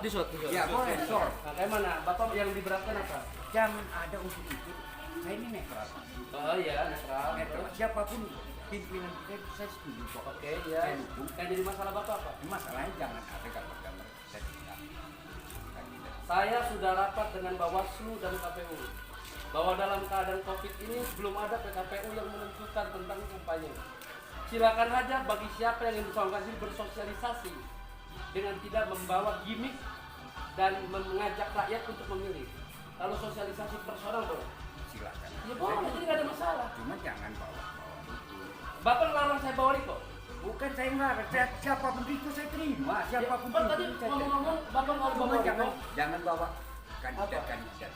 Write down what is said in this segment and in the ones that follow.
Disot. Ya boleh, sor. Nah, kayak mana? Bapak yang diberatkan apa? Jangan ada untuk itu. Saya ini netral. Oh iya, netral. Netral. Siapapun pimpinan kita saya setuju kok. Oke, ya. Saya dukung. Yang jadi masalah Bapak apa? Masalahnya jangan ada gambar-gambar sertifikat. Saya sudah rapat dengan Bawaslu dan KPU bahwa dalam keadaan COVID ini belum ada PKPU yang menentukan tentang kampanye. Silakan aja bagi siapa yang ingin bersosialisasi dengan tidak membawa gimmick dan mengajak rakyat untuk memilih. Kalau sosialisasi personal boleh? Silakan. Ya boleh, jadi nggak ada masalah. Cuma jangan bawa-bawa itu. Bapak ngelarang saya bawa Riko? Bukan saya nggak, siapapun itu saya terima. Siapapun Kan tadi itu saya ngomong-ngomong Bapak nggak Cuma bawa jangan, Riko? jangan bawa kandidat-kandidat.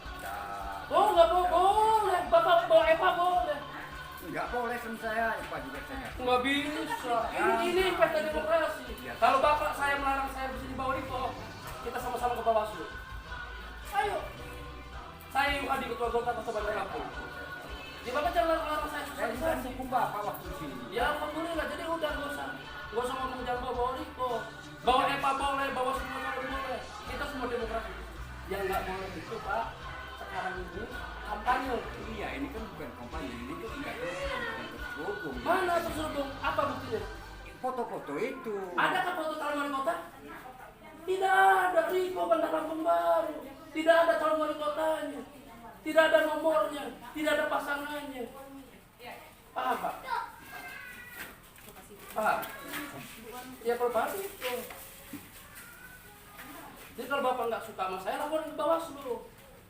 Oh nggak boleh, Bapak bawa Eva boleh. Nggak boleh sama saya, Pak juga saya. Nggak bisa. Ini pesta demokrasi. Kalau Bapak saya melarang saya bisa dibawa Riko, kita sama-sama ke Bawaslu. Ayo. Saya yang hadir ketua Golkar Kota Bandar Lampung. Ya Bapak jangan larang saya Saya juga sosialisasi. dukung Bapak waktu di sini. Ya alhamdulillah, jadi udah nggak usah ngomong jangan bawa Riko. Bawa Eva boleh, bawa semua boleh. Kita semua demokrasi. Yang nggak boleh itu Pak, sekarang ini kampanye. Iya, ini kan bukan kampanye, ini tuh nggak terhubung. Mana terselubung? Apa buktinya? Foto-foto itu. Adakah foto calon wali kota? Tidak ada. Riko Bandar Lampung baru. Tidak ada calon wali kotanya. Tidak ada nomornya. Tidak ada pasangannya. Paham Pak? Paham? Ya kalau paham itu. Jadi kalau Bapak nggak suka sama saya, laporin ke Bawaslu.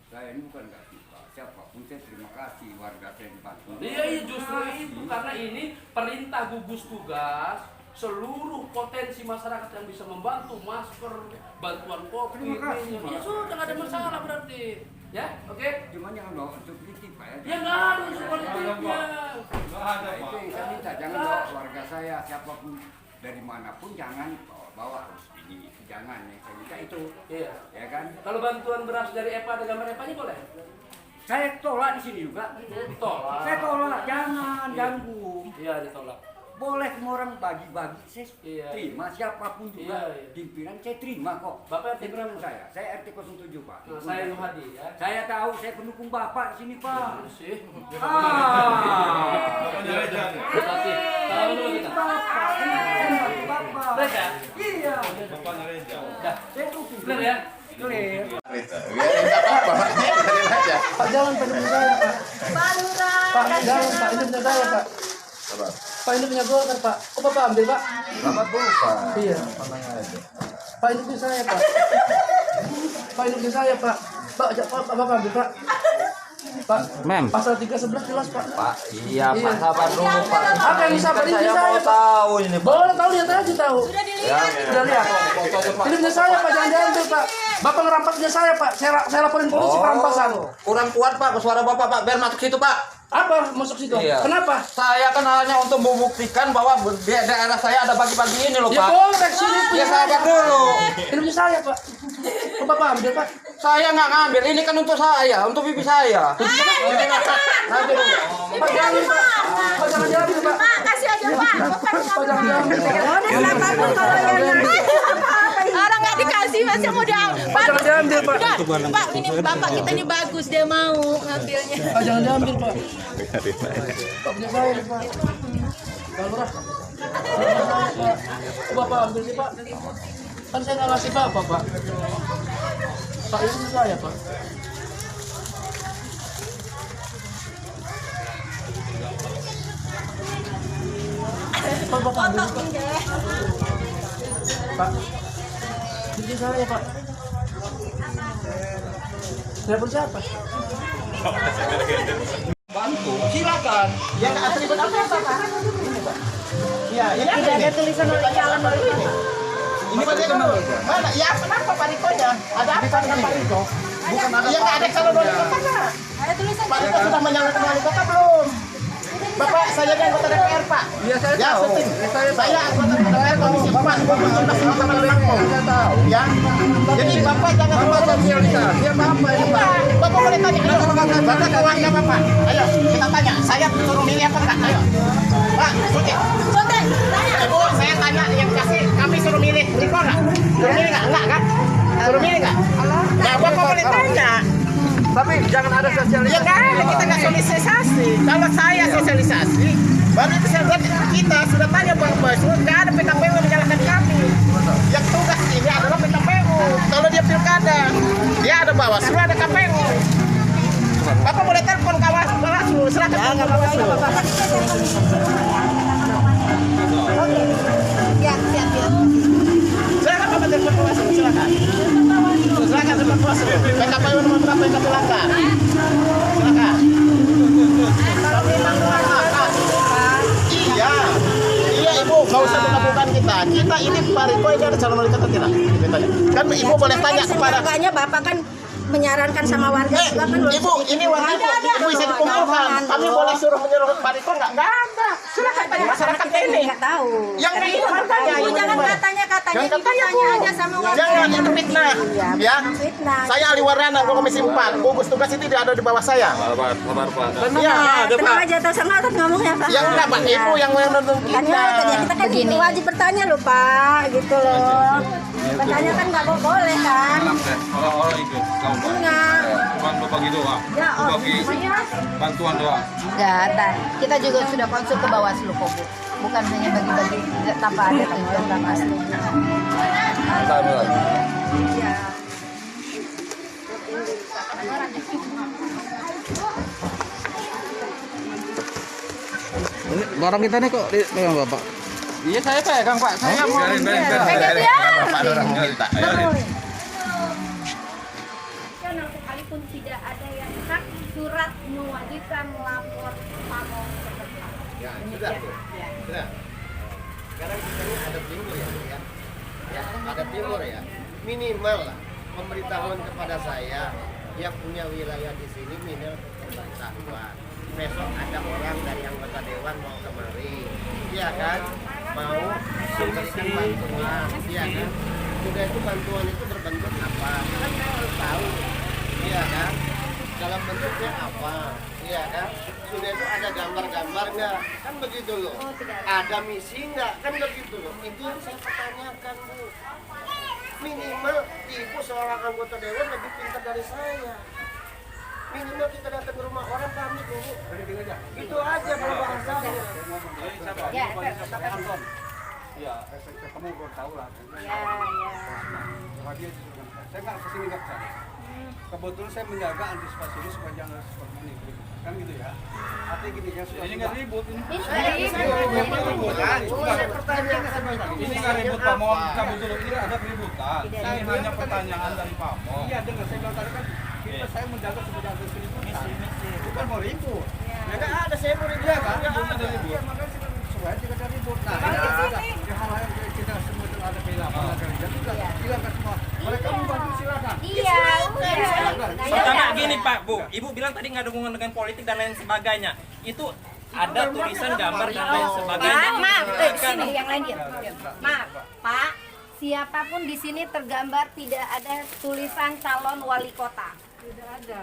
Saya ini bukan nggak suka. Siapapun saya terima kasih warga saya dibantu. Iya justru itu karena ini perintah gugus tugas seluruh potensi masyarakat yang bisa membantu masker, bantuan kopi, Terima kasih, minyak. Ya Pak. sudah nggak ada masalah berarti. Ya, oke? Cuma jangan bawa unsur politik, Pak ya. Ya nggak ada unsur politiknya. Nah, itu yang saya minta, jangan bawa keluarga saya, siapapun dari manapun jangan bawa harus ini, jangan ya. Saya minta itu, Iya. ya kan? Kalau bantuan beras dari EPA ada gambar EPA-nya boleh? Saya tolak di sini juga. Ditolak. Saya tolak, jangan ganggu. Iya ditolak. Boleh semua orang bagi-bagi, saya Iya. terima siapapun juga. Iya, iya. Pimpinan saya terima kok. Bapak RT Pimpinan berapa? saya RT 07 Pak. Nah, saya Nuhadi ya. Saya tahu, saya pendukung Bapak di sini Pak. Sih. Ah. Terima kasih. Salam dulu kita. Bapak, ini Bapak. Beres ya? Iya. Dah. Saya dukung. Clear ya? Clear. Pak jangan Pak, ini punya saya Pak. Pak jangan Pak, ini punya saya Pak. Pak ini punya Golkar Pak. Kok Bapak ambil Pak? Selamat bukan. Iya. Pak ini punya saya Pak. Pak ini punya saya Pak. Pak Bapak ambil Pak. Pak, Mem. pasal 311 jelas Pak. Pak, iya Pak, sabar dulu Pak. Apa yang bisa Pak? Ini Saya punya saya mau Pak. tahu ini Pak. Boleh tahu lihat aja tahu. Ya, Sudah lihat. Ini punya saya Pak, jangan diambil Pak. Bapak ngerampas punya saya Pak. Saya laporin polisi perampasan. kurang kuat Pak suara Bapak Pak, biar masuk situ Pak. Apa masuk situ? Iya. Kenapa? Saya kan hanya untuk membuktikan bahwa di daerah saya ada bagi-bagi ini loh Ya Pak. boleh sini Ya punya sabar saya. dulu. Ini punya saya Pak. Kok Bapak ambil Pak? Saya nggak ngambil, ini kan untuk saya, untuk pipi saya. Ini nggak nanti dulu. Pak jangan Pak. Pak jangan diambil Pak. Pak, kasih aja Pak. Pak jangan diambil Pak. Siapapun kalau yang orang nggak dikasih masih mau diambil. Pak, Jangan diambil Pak. udah. Pak, ini bapak kita ini bagus dia mau ngambilnya. Pak jangan diambil Pak. Pak punya saya nih, Pak. Pak Lurah. Kok Bapak ambil sih Pak? Kan saya nggak ngasih Bapak Pak. Pak ini punya saya Pak. Pak Bapak ambil Pak. Pak. Ini saya Pak. Telepon siapa? Bantu, silakan. Ya nggak atribut apa-apa Pak. Ya, ini Tidak ada tulisan calon wali kota. ini bagaimana? Mana? Ya kenapa Pak Riko-nya? Ada apa dengan Pak Riko? Bukan ada Ya nggak ada calon wali kota Pak. Ada tulisan Pak Riko sudah menyalurkan wali kota belum? Bapak, saya kan anggota DPR Pak. Iya saya Ya, tahu. setim. Saya Saya anggota DPR Komisi 4 2019 Kota Lampung. saya tahu. Ya. Jadi Bapak jangan Bapak sosialisasi apa ini Pak? Bapak boleh tanya. Ayo, Bapak uangnya Bapak. Ayo, kita tanya. Saya suruh milih apa enggak? Ayo. Pak, Suti. Suti, tanya. Ibu, saya tanya yang kasih kami suruh milih Riko enggak? Suruh milih enggak? Enggak kan? suruh milih nggak? Nah, Bapak boleh tanya. Tapi jangan ada Ya sosialisasi. nggak ada, kita nggak sosialisasi. Kalau saya sosialisasi, baru itu saya buat kita sudah tanya Bang Bawaslu, nggak ada PKPU yang menyalahkan kami. Yang tugas ini adalah PKPU. Kalau dia pilkada, dia ada Bawaslu, ada KPU. Bapak boleh telepon Bawaslu, silakan telepon Bawaslu. Ya, siap, siap. Silakan Bapak telepon Bawaslu, silakan. Silakan telepon Bawaslu. PKPU nomor berapa yang kami langgar? Silakan. Iya, iya Ibu, nggak usah buka-bukaan kita. Kita ini Pak Riko ini ada calon wali kota tidak? Ditanya. Kan Ibu boleh tanya kepada. Makanya Bapak kan menyarankan sama warga juga kan Ibu, ini warga Ibu bisa dikumpulkan. Kami boleh menyuruh Pak Riko nggak? Nggak ada. Silakan tanya masyarakat ini. nggak tahu. Yang ini makanya. Ibu jangan katanya-katanya, Jangan Ibu katanya, tanya Bu. aja sama warga. Jangan, itu fitnah. Ya. Fitnah. Saya Ali Warana, Komisi 4. Gugus tugas itu tidak ada di bawah saya. Iya. Tenang aja, terus semangat ngomongnya Pak. Ya enggak, Pak. Ibu yang menonton kita. Makanya kita kan wajib bertanya loh Pak, gitu loh. Bertanya kan nggak boleh kan? Orang-orang ikut Enggak. bantu bagi doa, Ya, oh, bagi semuanya. bantuan doa. Enggak, kita juga sudah konsul ke Bawaslu kok, Bu. Bukan hanya bagi-bagi tanpa ada tujuan tanpa setuju. Ini barang kita nih kok pegang Bapak. Iya saya pegang Pak. Saya mau. Bapak ada orang minta. Kan sekalipun tidak ada yang hak surat mewajibkan melapor pamong setempat. Ya, sudah tuh. Sudah. Sekarang kita ini ada timur ya. Ya, ada timur ya. Minimal lah pemberitahuan kepada saya yang punya wilayah di sini minimal pemberitahuan. Besok ada orang dari anggota dewan mau kemari, iya kan? Mau memberikan bantuan, iya kan? Sudah itu bantuan itu berbentuk apa? Kan saya harus tahu, iya kan? Dalam bentuknya apa, iya kan? Sudah itu ada gambar-gambar nggak? Kan begitu loh. Ada misi nggak? Kan begitu loh. Itu yang saya pertanyakan, Bu. Minimal Ibu seorang anggota dewan lebih pintar dari saya. Minimal kita datang ke rumah orang kami dulu. Itu aja kalau bahasanya. Ya, Ya, kamu belum tahu lah. ya. Sama dia juga. Saya nggak kesini nggak kesana. Kebetulan saya menjaga antisipasi ini supaya jangan seperti ini. Kan gitu ya. Artinya gini ya sudah. Ini nggak ribut, ini. Ini Cuma saya pertanyakan Ini nggak ribut Pak, mohon cabut dulu. Ini ada keributan. Ini hanya pertanyaan dari Pak Mo. Iya dengar saya bilang tadi kan kita saya menjaga sebagai anggota keributan. Bukan mau ribut. ya nggak ada saya mau Iya kan? nggak Ribut ada. ada ribut. Makanya supaya tidak ada ribut. Nah, ya hal-hal yang kita semua itu ada kehilangan ada jadi silakan semua. Mereka membantu silakan. Iya, Pertama gini Pak, Bu, Ibu bilang tadi nggak ada hubungan dengan politik dan lain sebagainya. Itu ada tulisan gambar dan lain sebagainya. Maaf, sini yang lain dia. Maaf, Pak. Siapapun di sini tergambar tidak ada tulisan calon wali kota.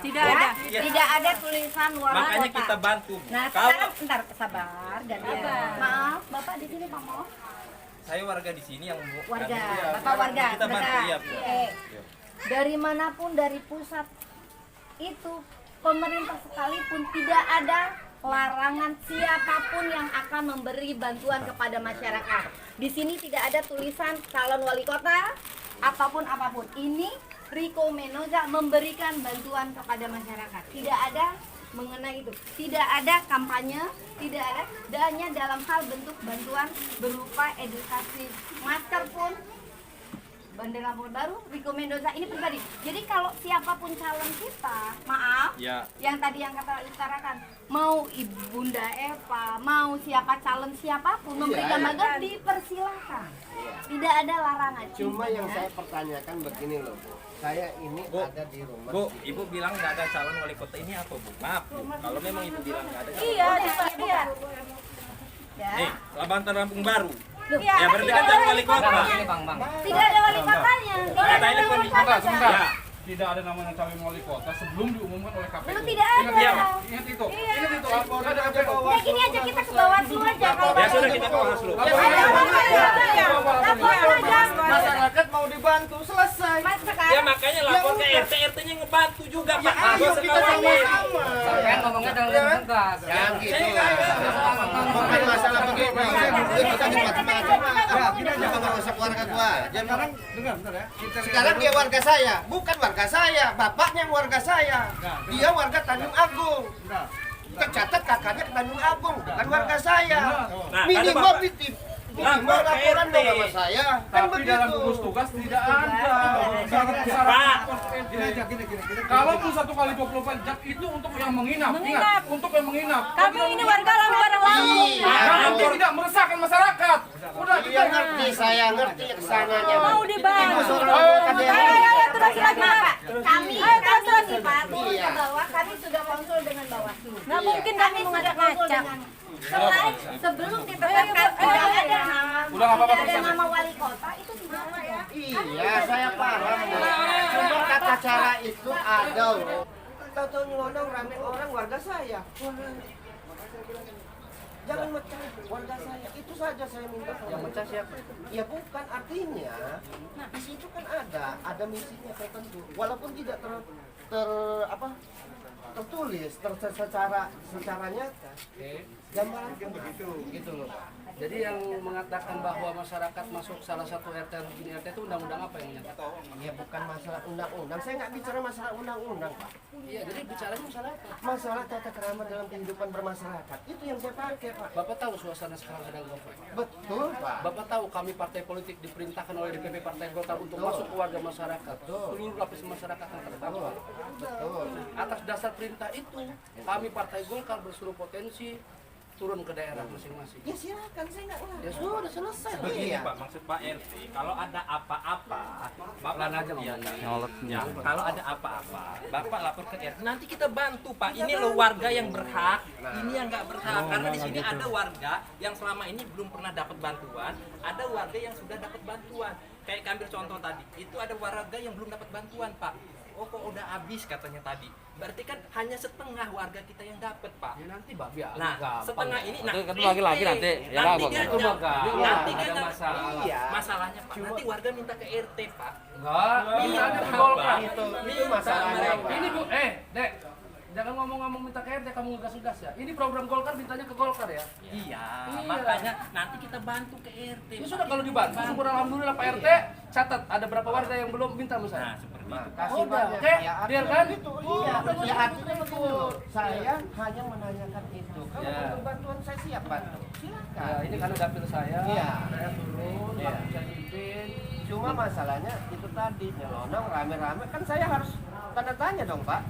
Tidak ada. Tidak ada tulisan wali kota. Makanya kita bantu. Bu. Nah, Kalau sekarang bentar sabar gantian. Maaf, Bapak di sini Pak Mo. saya warga di sini yang Warga, Bapak warga. Kita bantu, Bentar. iya, Bu. Oke. Dari manapun dari pusat itu pemerintah sekalipun tidak ada larangan siapapun yang akan memberi bantuan kepada masyarakat. Di sini tidak ada tulisan calon wali kota apapun. Ini Riko Menoza memberikan bantuan kepada masyarakat. Tidak ada mengenai itu. Tidak ada kampanye, tidak ada. Dan hanya dalam hal bentuk bantuan berupa edukasi. Masker pun bendera baru Riko Mendoza ini pribadi. Jadi kalau siapapun calon kita, maaf, Ya. yang tadi yang kata utarakan, mau Ibunda Eva, mau siapa calon siapapun memberikan bantuan dipersilahkan. Tidak ada larangan. Cuma yang saya pertanyakan begini loh, Bu. Saya ini Bu, ada di rumah. Bu, Ibu bilang nggak ada calon wali kota ini apa Bu? Maaf Bu, kalau memang Ibu bilang nggak ada calon Iya, wali kota. iya. Ya. Nih, Labantan Lampung Baru. Iya, Ya berarti kan calon wali kota. Tidak ada wali kotanya. Tidak ada Kata ini wali kondisi. kotanya. Ya. Tidak ada namanya calon wali kota sebelum diumumkan oleh KPU. Belum tidak ada. Iya, Pak. Ingat itu. Iya. Ingat itu. Laporan dari KPU. Ya gini aja kita ke Bawaslu aja kalau Ya sudah kita ke Bawaslu. ada orang yang lapor aja. Masyarakat mau dibantu selesai. Mas Ya sekarang makanya lapor ke RT, RT-nya ngebantu juga Pak. Ayo kita sama-sama. Sampai ngomongnya dengan lebih tegas. Yang gitu. Saya nggak Bukan masalah begitu. Kita macam-macam. Ya, kita jangan merusak warga gua. Sekarang dengar bentar ya. Sekarang dia warga saya, bukan warga saya. Bapaknya warga saya. Dia warga Tanjung Agung. Tercatat kakaknya ke Tanjung Agung, bukan warga saya. Nah, Minimal ada titip. Minimal laporan dong sama saya. Kan Tapi dalam begitu. gugus tugas tidak ada syarat kos RT. Gini. Kalaupun 1 kali 24 jam itu untuk yang menginap. Ingat, untuk yang menginap. kami ini warga bareng langsung. Nanti tidak meresahkan masyarakat. Udah Dia kita ngerti, saya ngerti kesananya. Mau dibantu. Ayo, terus lagi Pak. Kami di Pak turun Iya. ke bawah, kami sudah konsul dengan Bawaslu. Nggak mungkin Kami sudah konsul dengan selain sebelum ditetapkan tidak ada nama, Udah, nggak apa-apa, tidak ada Pak. nama wali kota itu di mana ya? Iya, saya paham. Cuma kata cara itu ada loh. Tahu-tahu nyelonong rame orang warga saya. Jangan mecah warga saya. Itu saja saya minta. Yang mecah siapa? Ya bukan, artinya di situ kan ada misinya tertentu. Walaupun tidak tertulis secara nyata. Gambaran kan begitu gitu loh. Jadi yang mengatakan bahwa masyarakat masuk salah satu RT atau gini RT itu undang-undang apa yang menyatakan? Ya bukan masalah undang-undang. Saya nggak bicara masalah undang-undang, Pak. Iya, jadi bicaranya masalah apa? Masalah tata krama dalam kehidupan bermasyarakat. Itu yang saya pakai, Pak. Bapak tahu suasana sekarang sedang golkar. Betul, Pak. Bapak tahu kami partai politik diperintahkan oleh DPP Partai Golkar untuk Betul. masuk ke warga masyarakat, seluruh lapisan masyarakat yang terdampak. Betul. Atas dasar perintah itu, kami Partai Golkar berseluruh potensi turun ke daerah masing-masing. Ya silakan, saya nggak larang. Ya sudah selesai. Begini Iya. Pak, maksud Pak RT, kalau ada apa-apa, Bapak Pelan aja ngomongnya. Ya, kalau ada apa-apa, Bapak lapor ke RT. Nanti kita bantu Pak. Ini loh warga yang berhak, ini yang nggak berhak. Karena di sini ada warga yang selama ini belum pernah dapat bantuan, ada warga yang sudah dapat bantuan. Kayak ambil contoh tadi, itu ada warga yang belum dapat bantuan Pak. Oh kok udah habis katanya tadi. Berarti kan hanya setengah warga kita yang dapat Pak. Ya nanti Babi Nah, setengah ini Itu lagi nanti. Ya, nanti Bang. dia Itu mah Kak. nanti Ada dia masalah. Iya. masalahnya Pak. Nanti warga minta ke RT Pak. Enggak, mintanya ke Golkar. Itu masalahnya, Pak. Ini Bu, Dek. Jangan ngomong-ngomong minta ke RT, kamu ngegas-ngegas ya. Ini program Golkar mintanya ke Golkar ya. Iya, makanya nanti kita bantu ke RT. Ya sudah kalau dibantu, syukur alhamdulillah Pak RT. Catat ada berapa warga yang belum minta sama saya. Nah, seperti itu. Kasih Udah, banyak. oke? Ya, Biar kan? Itu, iya. Ya artinya begitu. Saya hanya menanyakan itu. Kalau Ya. butuh bantuan saya siap bantu. Silakan. Ya, ini karena dapil saya. Iya. Saya turun, Iya. Pak bisa pimpin. Cuma masalahnya itu tadi nyelonong rame-rame kan saya harus tanda tanya dong, Pak.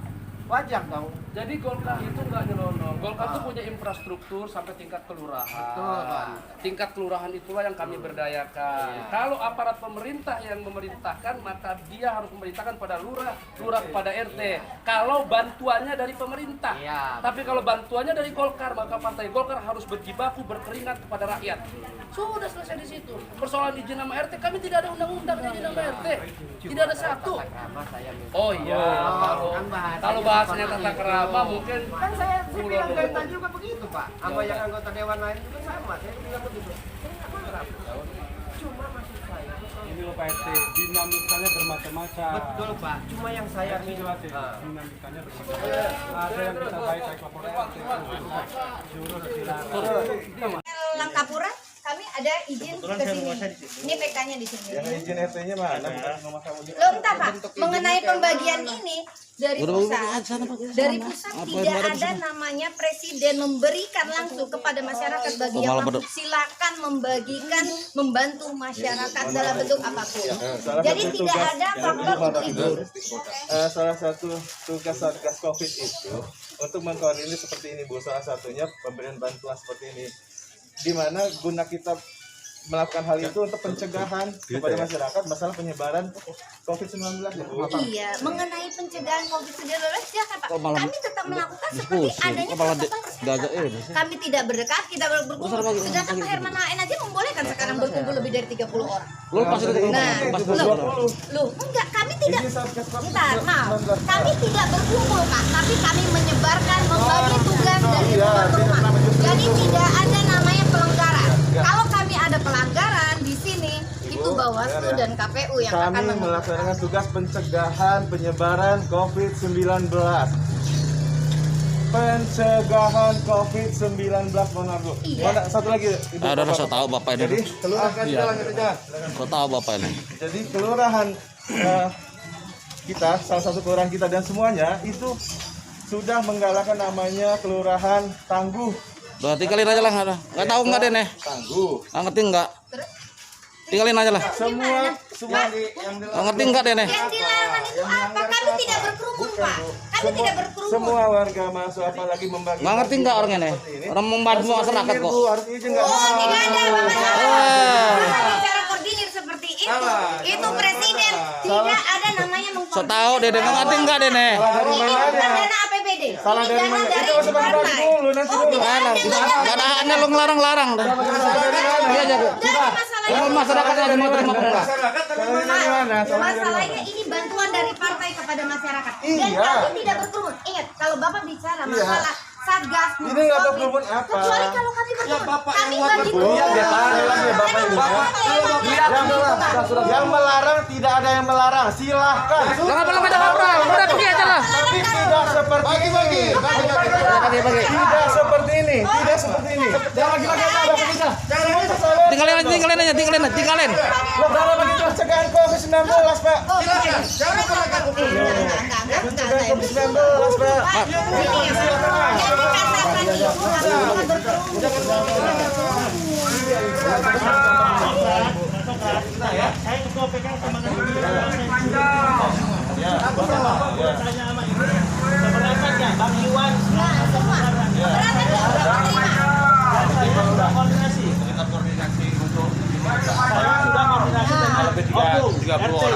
Wajar dong. Jadi Golkar itu nggak nyelonong. Golkar itu punya infrastruktur sampai tingkat kelurahan. Betul, Pak. Tingkat kelurahan itulah yang kami berdayakan. Iya. Kalau aparat pemerintah yang memerintahkan, maka dia harus memerintahkan pada lurah, lurah kepada RT. Kalau bantuannya dari pemerintah. Iya. Tapi kalau bantuannya dari Golkar, maka Partai Golkar harus berjibaku berkeringat kepada rakyat. Sudah selesai di situ. Persoalan izin nama RT, kami tidak ada undang-undangnya izin nama RT. Tidak ada satu. Tata krama saya minta. Oh iya, kalau bahasanya tata krama mungkin Kan saya bilang dari tadi juga begitu, Pak. Sama yang anggota dewan lain juga sama. Saya bilang begitu. Saya nggak marah. Cuma maksud saya. Ini loh Pak RT, dinamikanya bermacam-macam. Betul, Pak. Cuma yang saya minta. Dinamikanya bermacam-macam. Ada yang bisa baik-baik lapor RT. Suruh silakan. Langkapura kami ada izin ke sini. Ini PK-nya di sini. Yang izin RT-nya mana? Loh entah Pak, mengenai pembagian ini dari pusat tidak ada namanya presiden memberikan langsung kepada masyarakat bagi yang mampu. Silakan membagikan, membantu masyarakat dalam bentuk apapun. Jadi tidak ada faktor untuk itu. Salah satu tugas Satgas Covid itu untuk mengkoordinir seperti ini Bu. Salah satunya pemberian bantuan seperti ini. Di mana guna kita melakukan hal itu untuk pencegahan kepada masyarakat masalah penyebaran COVID-19 ya Bu. Iya, mengenai pencegahan COVID-19 silakan Pak. Kami tetap melakukan seperti adanya protokol kesehatan. Kami tidak berdekat, tidak berkumpul. Sedangkan Pak Herman Hain aja membolehkan sekarang berkumpul lebih dari 30 orang. Loh, enggak, kami tidak. Bentar, maaf. Kami tidak berkumpul Pak, tapi kami menyebarkan, membagi tugas dari rumah ke rumah. Jadi tidak ada namanya pelanggaran. Kalau kami ada pelanggaran di sini, itu Bawaslu dan KPU yang akan kami melaksanakan tugas pencegahan penyebaran COVID-19. Pencegahan COVID-19, Monardo. Iya. Mana satu lagi? Ibu, Ada Bapak. rasa tahu Bapak ini. Jadi kelurahan Kau tahu Bapak ini. Jadi kelurahan kita, salah satu kelurahan kita dan semuanya itu sudah menggalakkan namanya kelurahan tangguh. Udah tinggalin aja lah. Nggak tahu nggak deh nih. Tangguh. Nggak ngerti nggak? Tinggalin aja lah. Semua Nggak ngerti nggak deh nih? Yang dilarang itu apa? Kami tidak berkerumun, Pak. Kami tidak berkerumun. semua warga masuk apalagi membagi. Nggak ngerti nggak orangnya nih? Orang membantu masyarakat kok. Harus izin nggak? Oh, tidak ada Bapak. Bicara koordinir seperti itu. Itu presiden. Tidak ada namanya mengkoordinir. So tahu deh, nggak ngerti nggak deh nih? Dari Ini mana? bukan dana APBD. Salah Ini dari dana mana? dari Itu usah bahas partai. dulu, nanti Oh, dulu. tidak ada. Nggak ada hanya lo ngelarang-larang deh. Iya jadi. Kalau masyarakat aja mau terima pemula. Masalahnya ini bantuan dari partai kepada masyarakat. Dan Iya. kami tidak berkerumun. Ingat, kalau Bapak bicara masalah Satgas, Ini nggak tahu berkerumun apa. kecuali kalau kami berkerumun. Kami bagi Iya, dia tahu ya Bapak ini. Yang melarang tidak ada yang melarang. Silahkan. Jangan belum ada ngobrol. Udah pergi aja lah. Tapi tidak seperti ini. Tidak seperti ini. Tidak seperti ini. Jangan lagi-lagi ada kita. Tinggalin aja, tinggalin. Lo berapa begitu pencegahan COVID-19, Pak? Pencegahan COVID-19, Pak.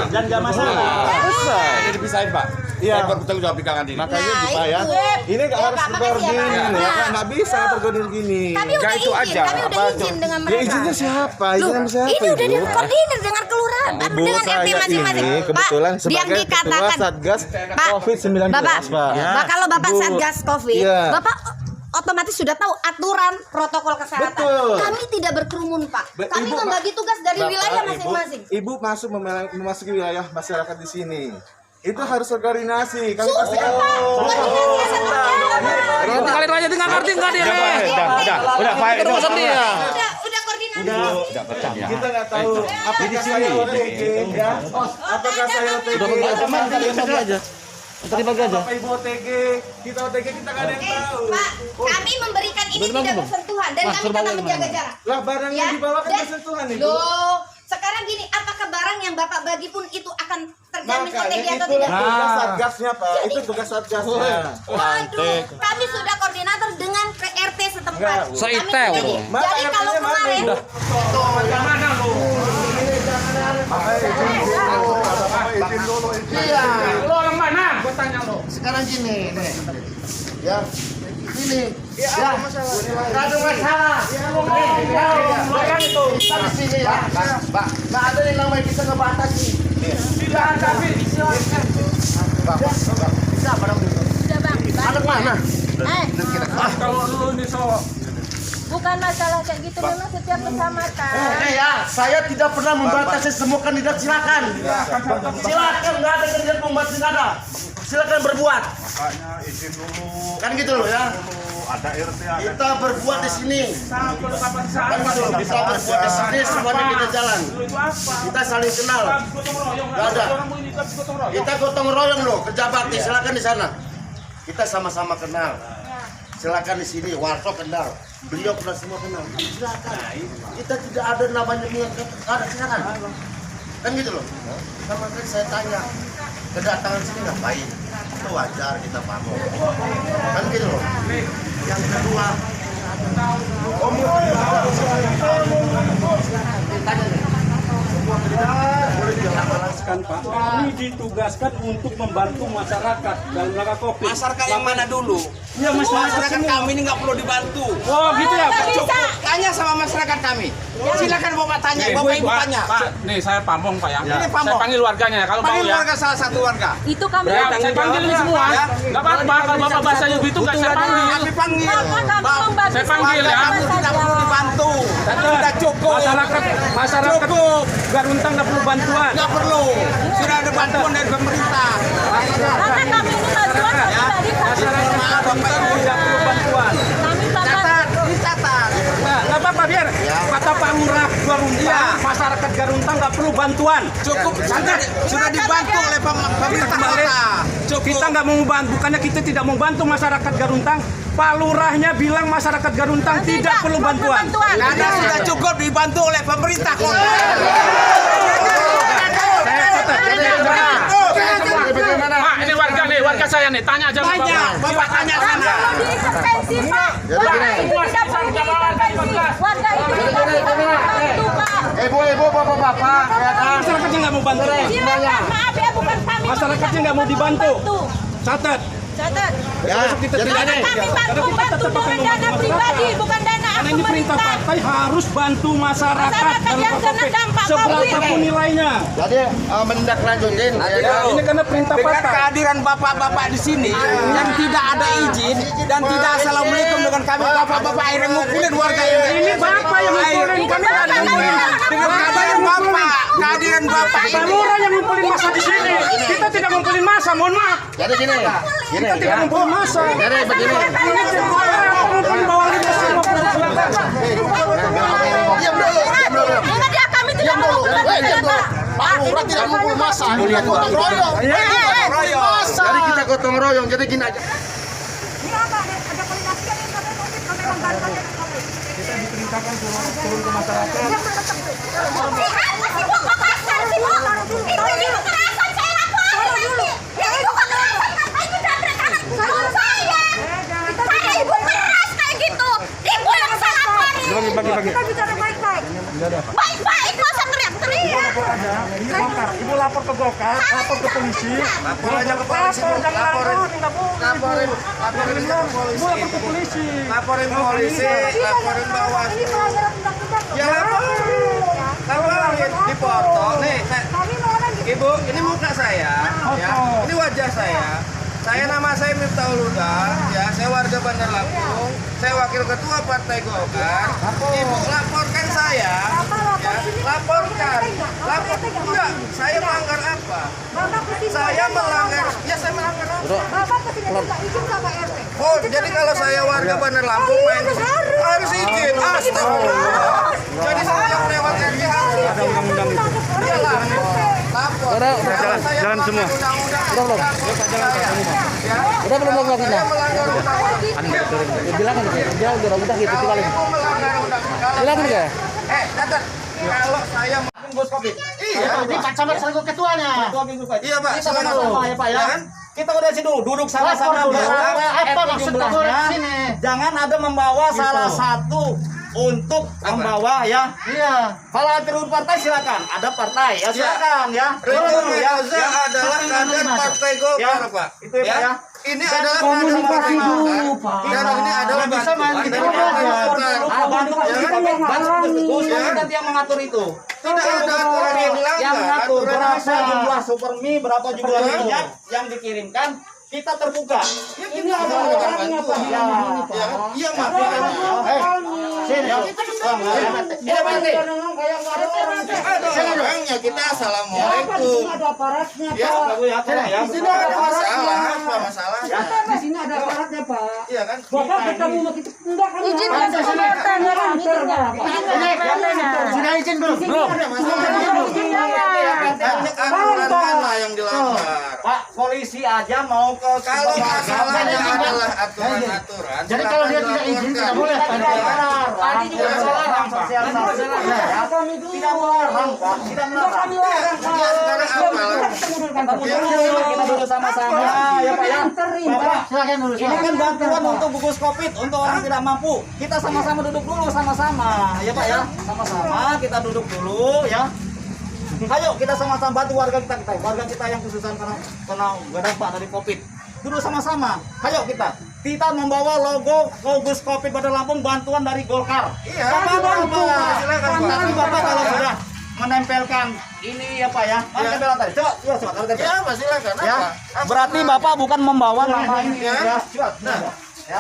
Dan nggak masalah. Selesai. Jadi pisahin Pak. Iya. Bertanggung jawab belakangan ini. Makanya Nah, Pak ya. itu. Ini nggak harus Pak, makasih ya, berkoordinir Pak. ya. Nah. Nggak bisa terkoordinir gini. Kami udah itu izin, aja. kami udah izin dengan Ya mereka. izinnya siapa? Loh, Izinnya siapa? ini udah Ibu? dikoordinir dengan kelurahan, Ibu, dengan RT saya masing-masing. ini kebetulan Pak, yang sebagai ketua dikatakan Satgas Pak, COVID-19, Bapak, Pak. Pak, kalau Bapak Bu. Satgas COVID, Iya. Bapak otomatis sudah tahu aturan protokol kesehatan. Betul. Kami tidak berkerumun, Pak. Kami Ibu, membagi tugas dari Bapak, wilayah Ibu, masing-masing. Ibu masuk memasuki wilayah masyarakat di sini. Itu harus berkoordinasi. Kami pastikan. Koordinasinya seperti apa? Tinggalin aja, nggak ngerti nggak dia nih? Udah Pak. Itu urusan dia. Udah koordinasi. Kita nggak tahu apakah saya OTG ya. Apakah saya OTG? Bagi aja. Tadi bagi aja. Bapak Ibu OTG, kita OTG kita nggak ada yang tahu. Pak, kami memberikan ini tidak bersentuhan dan kami tetap menjaga jarak. Lah barang Ya, yang dibawa kan dan- bersentuhan itu. Loh, sekarang gini, apakah barang yang Bapak bagi pun itu akan terjamin OTG Makanya atau itulah tidak? tugas Satgasnya Pak. Itu tugas Satgasnya. Waduh, kami sudah koordinator dengan RT setempat. Enggak, Bu. So, Kami itel, begini. Bu. Jadi Maka kalau RT-nya mana, kemarin Bu? Sekarang gini, nih. Ya. Ini. Ya. Enggak ada masalah. Bukan itu. Kita di sini ya. Pak, enggak ada yang namanya kita ngebatasi. Tidak ada. Pak, bisa barang itu. sudah Bang, Anak mana? Kalau lu ini so bukan masalah kayak gitu, memang setiap kecamatan. Ya, saya tidak pernah membatasi semua kandidat, silakan. Silakan, nggak ada kandidat membatasi, nggak ada. Silakan berbuat. makanya izin dulu. Kan gitu loh ya. Ada RT ada. Kita berbuat di sini. Kan gitu loh, kita berbuat di sini, semuanya kita jalan. Kita saling kenal. Nggak ada. Kita gotong royong loh, kerja bakti. Silakan di sana. Kita sama-sama kenal. Silakan di sini, Warto kenal. Beliau kenal, semua kenal. Silakan. Kita tidak ada namanya ada, silakan. Kan gitu loh. Sama kan saya tanya, kedatangan sini ngapain? Itu wajar kita paham. Kan gitu loh. Yang kedua, Jelaskan Pak, kami ditugaskan untuk membantu masyarakat dalam rangka COVID. Masyarakat yang mana dulu? Ya masyarakat kami ini nggak perlu dibantu. Oh gitu ya Pak. Cukup tanya sama masyarakat kami. Silakan Bapak tanya, Bapak Ibu tanya. Pak, nih saya Pamong Pak ya. Ini Pamong. Saya panggil warganya ya kalau mau Panggil ya. warga salah satu warga. Itu kami Ya, saya panggil ini semua. Enggak apa-apa kalau Bapak bahasanya begitu enggak saya panggil. Kami panggil. Saya panggil ya. Kamu tidak perlu dibantu. Sudah cukup. Masyarakat Cukup. Garuntang enggak perlu bantuan. Nggak perlu. Sudah ada bantuan dari pemerintah. karena kami ini bantuan pribadi Masyarakat Garuntang tidak perlu bantuan. kami Bapak Catat, dicatat. Nah, enggak apa-apa biar kata Pak Lurah Garuntang, masyarakat Garuntang enggak perlu bantuan. Cukup. Sudah dibantu oleh pemerintah kota. Kita nggak mau bantu, bukannya kita tidak mau bantu masyarakat Garuntang. Pak Lurahnya bilang masyarakat Garuntang tidak perlu bantuan. Karena sudah cukup dibantu oleh pemerintah kota. Pak, ini warga nih, warga saya nih, tanya aja sama Tanya, Bapak. Bapak tanya sana. diintervensi Pak. Jadi gini. Ini tidak perlu diintervensi. Warga itu tidak perlu bantu Pak. Ibu-ibu, bapak-bapak, ya kan? Masyarakatnya nggak mau bantu. Silakan, maaf ya bukan kami. Masyarakatnya nggak mau dibantu. Catat. Catat. Ya, Kita jadi tidak gini. Kami bantu dengan dana pribadi, bukan dana Karena ini perintah APBN. partai harus bantu masyarakat Masyarakat dalam yang kena COVID. dampak Seberapapun COVID. nilainya. Jadi menindaklanjutin. Ya, ini karena perintah Dengan partai. kehadiran bapak-bapak di sini yang tidak ada izin dan tidak assalamualaikum dengan kami, bapak-bapak akhirnya ngumpulin warga ini. Ini bapak yang ngumpulin, kami nggak ada yang ngumpulin. Dengan kehadiran bapak Pak ini. Lurah yang ngumpulin masa di sini. Kita tidak ngumpulin masa, mohon maaf. Jadi gini. Gini Kita tidak ya. ngumpulin masa. Jadi begini. Ini ngumpulin bawah lima semua silakan. Diam dulu. Diam dulu. Ingat ya, kami tidak mau Diam dulu. Pak Lurah tidak ngumpul masa. Lihat gotong royong. Jadi kita gotong royong. Jadi gini aja. Ini apa? Ada koordinasi kan yang sampai COVID, sampai membantu yang COVID. Kita diperintahkan turun ke masyarakat. Sibuk kekerasan, sibuk. Itu kekerasan, saya laporin nanti. Ya itu kekerasan, ngapain menabrak anak teman saya? Saya ibu keras kayak gitu. Ibu yang saya laporin. Kita bicara baik-baik. Baik-baik, nggak usah teriak-teriak. Ibu lapor ke Golkar, lapor ke polisi. Lapor aja ke polisi. Laporin ke polisi. Laporin polisi, laporin bawah. Ini pelanggaran undang-undang. Ya laporin di foto. Nih, Kami melakukan gitu. Ibu, ini muka saya, ya. Ini wajah saya. Nama saya Miftahul Huda, ya. Saya warga Bandar Lampung. Saya wakil ketua Partai Golkar. Ibu laporkan saya. Ya, laporkan. Enggak, saya melanggar apa? Bapak kesini Saya aja nggak melanggar. melanggar. Ya saya melanggar apa? Bapak kesini minta izin sama RT. Oh, jadi kalau saya warga Bandar Lampung main harus izin. Astagfirullah. Jadi saya lewat RT harus ada undang-undang itu. Iyalah. Lapor. Jalan semua. Udah belum? Udah belum mau Saya melanggar undang-undang. Bilang udah gitu Kalau ibu melanggar undang-undang. Silakan ya. Catat. Kalau saya bungkus Covid. Iya. Ini Pak Camat selaku ketuanya. Iya, Pak. Kita sama-sama ya Pak ya. Kan? Kita udah sini duduk sama-sama. Apa maksud kamu di sini? Jangan ada membawa salah satu untuk membawa ya. Iya. Kalau atribut partai silakan. Ada partai ya silakan ya. Reza adalah kader Partai Golkar, Pak. Itu ya Pak ya. Ini adalah kader Partai Golkar. Dan ini adalah Bisa main bantuan gitu dari Partai Golkar. Nanti yang mengatur itu. Tidak ada aturan yang dilanggar. Yang mengatur Aturan berapa apa? jumlah supermi, berapa jumlah Betul. minyak yang dikirimkan, kita terbuka. Ini ada orangnya, Pak. Iya, makanya. Sini. Iya, Pak. Ada orangnya, kita assalamualaikum. Ya, Ya. di sini ada masalah. Apa masalahnya? Di sini ada aparatnya, Pak. Iya kan? Bapak ketemu sama kita enggak kan? Izin ke supporter ya kan? Sudah izin belum? Ada aturan mana yang dilanggar? Pak, polisi aja mau ke Kalau masalahnya adalah aturan-aturan. Jadi kalau dia tidak izin tidak boleh. Tadi juga melarang sosialisasi. Tidak melarang, Pak. Tidak melarang. Ya, sekarang apa? Kita duduk sama-sama ya Pak ya. Bapak, Silakan dulu. ini kan bantuan untuk gugus Covid untuk orang tidak mampu. Kita sama-sama duduk dulu sama-sama ya Pak ya. Sama-sama kita duduk dulu ya. Ayo kita sama-sama bantu warga kita yang kesusahan karena dampak dari Covid. duduk sama-sama. Ayo kita membawa logo Gugus Covid Bandar Lampung bantuan dari Golkar. Iya, Bapak bantu. silakan, Pak. Nanti Bapak kalau sudah menempelkan ini ya Pak ya. Mana tempelan tadi? Coba taruh tempel. Ya, Mas, silakan. Ya. Berarti Bapak bukan membawa nama ini ya. Coba. Nah, ya.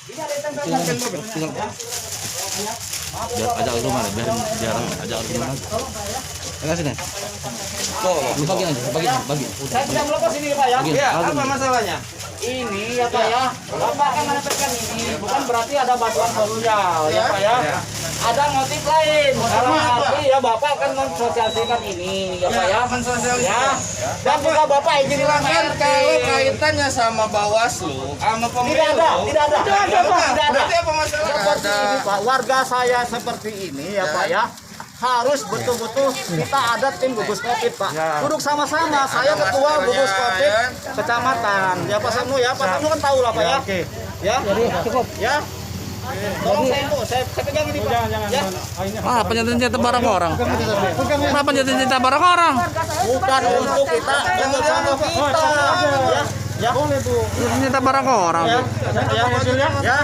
Ini ada tempelan ya. Biar ajak rumah deh, biar ajak rumah. Enggak sini. Tuh, lu bagi aja, bagi. Saya tidak melepas ini Pak ya. Iya, Apa masalahnya? Ini ya Pak ya. Bapak akan menempelkan ini bukan berarti ada bantuan sosial ya Pak ya. Ada motif lain. Karena arti ya Bapak akan mensosialisasikan ini ya Pak ya. Ya. Dan juga Bapak izin Silakan kalau kaitannya sama Bawaslu, sama pemilu. Tidak ada. Pak. Tidak ada. Berarti apa masalah? Seperti ini Pak, warga saya seperti ini ya Pak ya. Harus betul-betul kita ada tim gugus Covid Pak. Duduk sama-sama. Saya ketua gugus Covid kecamatan. Ya Pak Samnu ya. Pak Samnu kan tahu lah Pak ya. Ya. Cukup. Ya. Tolong saya pegang ini Pak. Jangan. Apa nyata barang orang? Kenapa nyata barang orang? Bukan untuk kita, untuk sama kita. Ya. Boleh Bu. Nyata barang orang. Ya.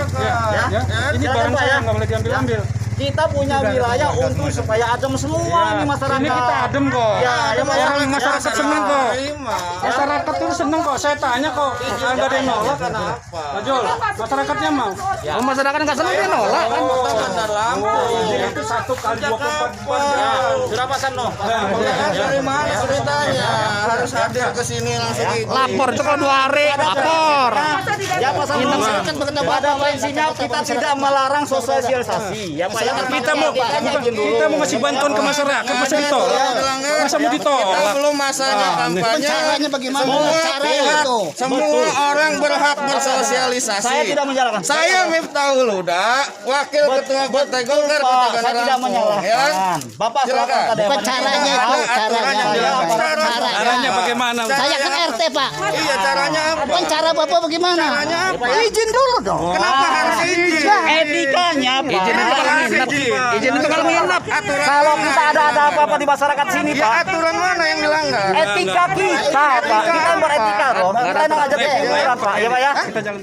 Ini barang saya nggak boleh diambil. Kita punya wilayah untuk supaya adem semua nih masyarakat. Ini kita adem kok. Ya, Masyarakat seneng kok. Masyarakat tuh seneng kok. Saya tanya kok. Nggak ada yang nolak. Kenapa? Majul, masyarakatnya mau. Oh, masyarakat nggak senang dia nolak kan? Itu 1 kali 24 Ya, sudah Pak Samno. Dari mana ceritanya? Harus hadir ke sini langsung itu. Lapor itu kalau 2 hari, lapor. Ya Pak Samno. Pada prinsipnya kita tidak melarang sosialisasi. Ya Pak. kita mau ngasih bantuan ke masyarakat, masa ditolak? Masa mau ditolak? Belum masanya kampanye. Caranya bagaimana? Semua orang berhak bersosialisasi. Saya tidak menyalahkan. Saya Miftahul Huda, wakil ketua Partai Golkar Kota Saya Bandar tidak Lampung. menyalahkan. Bapak silakan. Bukan caranya itu, caranya. Caranya bagaimana? Saya kan RT Pak. Iya, caranya apa? Bukan cara Bapak bagaimana? Caranya apa? Izin dulu dong. Kenapa harus izin? Etikanya Pak. Izin itu kalau nginep. Kalau kita ada apa-apa di masyarakat sini Ya, Pak. aturan mana yang dilanggar? Etika kita Pak. Kita beretika dong. Kita ngajak orang Pak. Ya Pak ya.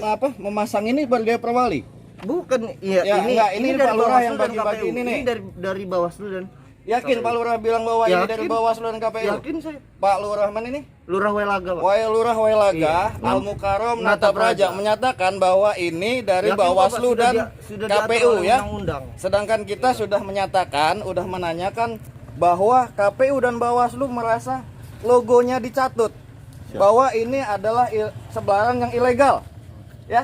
Apa memasang ini sebagai perwali? Bukan, iya Ya, ini Pak Lurah yang bagi-bagi ini nih. dari Bawaslu dan Yakin Pak Lurah bilang bahwa ini dari Bawaslu dan KPU? yakin saya. Pak Lurah mana ini? Lurah Welaga, Pak. Lurah Wailaga, Al Mukarrom Nata Praja menyatakan bahwa ini dari Yakin, Bawaslu Bapak, dan sudah KPU diatur oleh ya. undang-undang. Sedangkan kita sudah menyatakan, udah menanyakan bahwa KPU dan Bawaslu merasa logonya dicatut bahwa ini adalah sebaran yang ilegal, ya.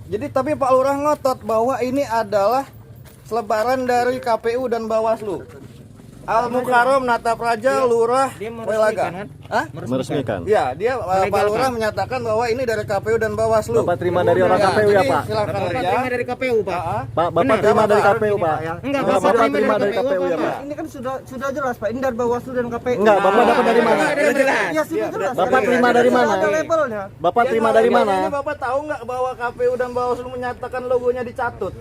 Jadi tapi Pak Lurah ngotot bahwa ini adalah selebaran dari KPU dan Bawaslu. Al Mukarrom Nata Praja Lurah Wailaga. Hah? Meresmikan. Ya, dia Pak Lurah menyatakan bahwa ini dari KPU dan Bawaslu. Bapak terima dari orang KPU ya, Pak? Silakan aja. dari KPU, Pak. Bapak terima dari KPU, Pak. Enggak, Bapak terima dari KPU ya, Pak. Ini kan sudah jelas, Pak. Ini dari Bawaslu dan KPU. Enggak, Bapak dapat dari mana? Ya, sudah jelas. Bapak terima dari mana? Ada labelnya. Bapak terima dari mana? Ini Bapak tahu nggak bahwa KPU dan Bawaslu menyatakan logonya dicatut?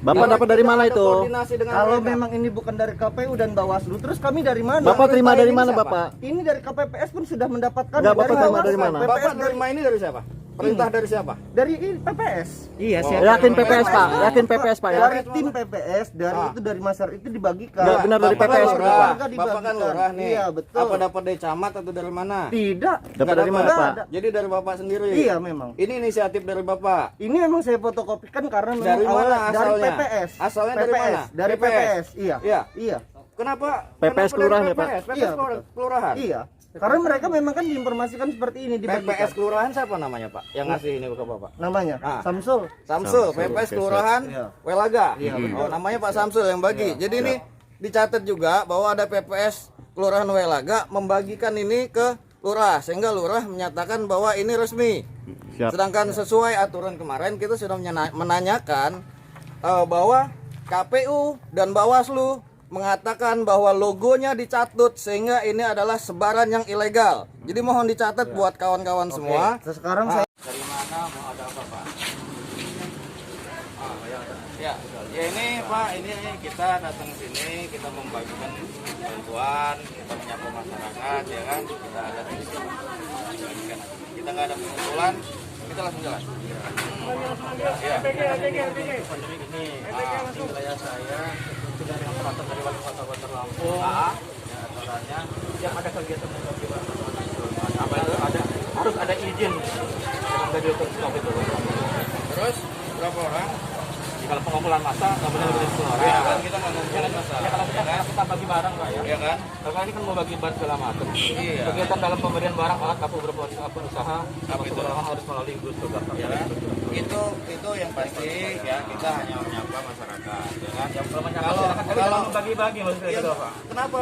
Bapak dapat dari mana itu? Koordinasi dengan Kalau mereka. memang ini bukan dari KPU dan Bawaslu, terus kami dari mana? Bapak terima dari ini mana, siapa? Bapak? Ini dari KPPS pun sudah mendapatkan. Enggak, Bapak terima dari mana? Bapak terima ini dari siapa? Perintah dari siapa? Dari PPS. Iya, Yakin PPS, Pak? Yakin PPS, Pak ya? Dari tim PPS, dari itu dari masyarakat itu dibagikan. Enggak benar dari Bapak PPS, kan Pak. lurah. Dibagikan. Bapak kan lurah nih. Iya, betul. Apa dapat dari camat atau dari mana? Tidak. Dapat dari mana, dapat. Pak? Jadi dari Bapak sendiri. Iya, memang. Ini inisiatif dari Bapak. Ini memang saya fotokopikan karena memang Dari mana awalnya dari asalnya? PPS. Asalnya dari mana? Dari PPS. Iya. Iya. Iya. Kenapa? PPS kenapa kelurahan dari ya, Pak? PPS Iya, kelurahan. Iya. Karena mereka memang kan diinformasikan seperti ini dibagikan. PPS kelurahan siapa namanya, Pak? Yang ngasih ini ke Bapak? Namanya Ah. Samsul. Samsul, PPS kelurahan Iya. Welaga. Iya, Oh, namanya Pak Samsul yang bagi. Jadi ini dicatat juga bahwa ada PPS kelurahan Welaga membagikan ini ke lurah sehingga lurah menyatakan bahwa ini resmi. Siap. Sedangkan sesuai aturan kemarin kita sudah menanyakan bahwa KPU dan Bawaslu mengatakan bahwa logonya dicatut sehingga ini adalah sebaran yang ilegal. Jadi mohon dicatat buat kawan-kawan semua. Sekarang saya Dari mana mau ada apa, Pak? Ya. Ya ini Pak, ini kita datang ke sini, kita membagikan bantuan, kita menyapa masyarakat, ya kan? Kita ada di sini. Kita nggak ada pengumpulan, kita langsung jalan. Ya. Pandemi ini, di wilayah saya sudah dengan peraturan dari Wali Kota Bandar Lampung, ya aturannya yang ada kegiatan membagi bantuan apa itu harus ada izin dari COVID itu. Terus berapa orang? Kalau pengumpulan massa nggak boleh lebih dari 10 orang. Ya kan kita nggak ngumpulan masa. Ya kalau kita bagi barang Pak ya. Ya kan? Kalau ini kan mau bagi barang segala macam. Iya. Kegiatan dalam pemberian barang alat apa beberapa usaha Apa itu? harus melalui Gugus Tugas. Ya kan? Itu yang pasti ya kita hanya menyapa masyarakat, ya kan? Kalau membagi-bagi maksudnya ya, itu Pak. Kenapa